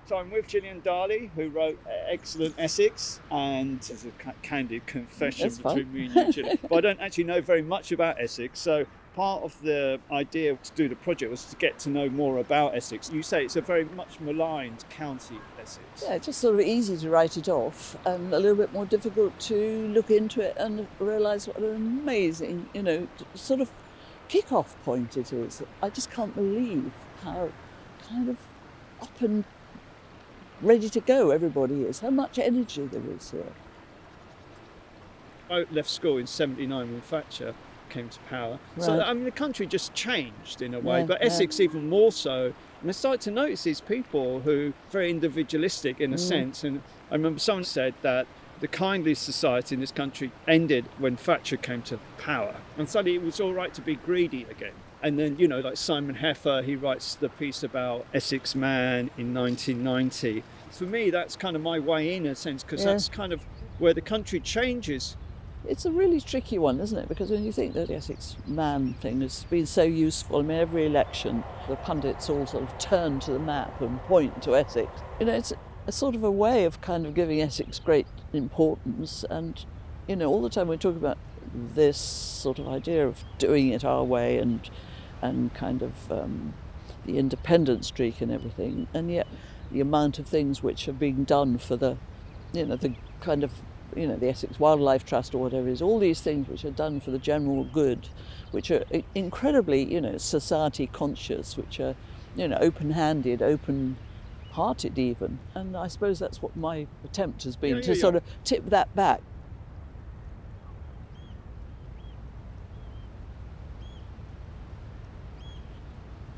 So I'm with Gillian Darley, who wrote Excellent Essex, and as a candid confession between me and you, Gillian, but I don't actually know very much about Essex, so part of the idea to do the project was to get to know more about Essex. You say it's a very much maligned county, Essex. Yeah, it's just sort of easy to write it off and a little bit more difficult to look into it and realise what an amazing, sort of kick-off point it is. I just can't believe how kind of up and ready to go everybody is, how much energy there is here. I left school in 79 when Thatcher came to power. Right. So, the country just changed in a way, but Essex even more so. And I started to notice these people who are very individualistic in a sense. And I remember someone said that the kindly society in this country ended when Thatcher came to power. And suddenly it was all right to be greedy again. And then, like Simon Heffer, he writes the piece about Essex Man in 1990. For me, that's kind of my way in a sense, because that's kind of where the country changes. It's a really tricky one, isn't it? Because when you think that the Essex Man thing has been so useful, every election, the pundits all sort of turn to the map and point to Essex. It's a sort of a way of kind of giving Essex great importance. And, all the time we're talking about this sort of idea of doing it our way and kind of the independent streak and everything, and yet the amount of things which are being done for the kind of, the Essex Wildlife Trust or whatever it is, all these things which are done for the general good, which are incredibly, society conscious, which are, open-handed, open-hearted even. And I suppose that's what my attempt has been, to sort of tip that back.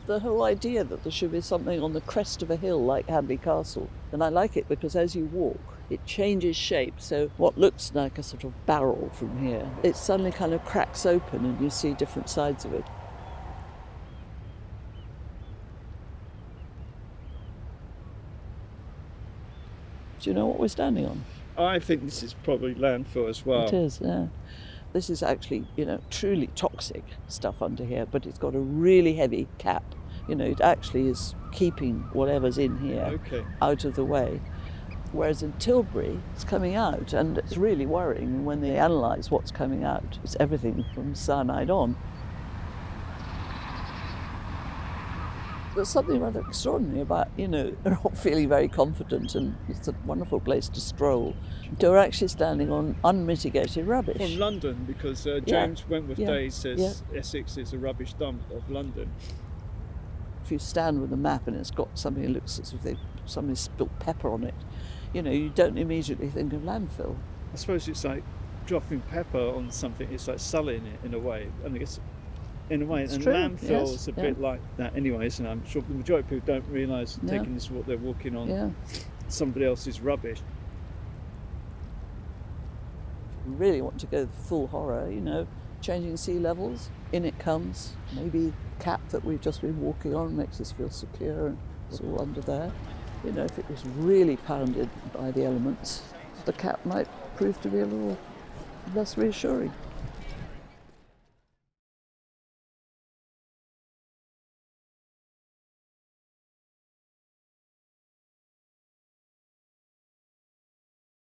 The whole idea that there should be something on the crest of a hill like Hadleigh Castle. And I like it because as you walk, it changes shape. So what looks like a sort of barrel from here, it suddenly kind of cracks open and you see different sides of it. Do you know what we're standing on? I think this is probably landfill as well. It is, yeah. This is actually, truly toxic stuff under here, but it's got a really heavy cap. It actually is keeping whatever's in here out of the way. Whereas in Tilbury, it's coming out, and it's really worrying when they analyse what's coming out. It's everything from cyanide on. There's something rather extraordinary about, they're all feeling very confident, and it's a wonderful place to stroll. They're actually standing on unmitigated rubbish. From London, because James Wentworth Day says Essex is a rubbish dump of London. If you stand with a map and it's got something that looks as if somebody spilt pepper on it, you don't immediately think of landfill. I suppose it's like dropping pepper on something, it's like sullying it in a way. I think it's in a way, it's and true. landfill is a bit like that anyway, isn't it? I'm sure the majority of people don't realise taking this what they're walking on somebody else's rubbish. If you really want to go full horror, changing sea levels, in it comes. Maybe the cap that we've just been walking on makes us feel secure and it's all under there. If it was really pounded by the elements, the cap might prove to be a little less reassuring.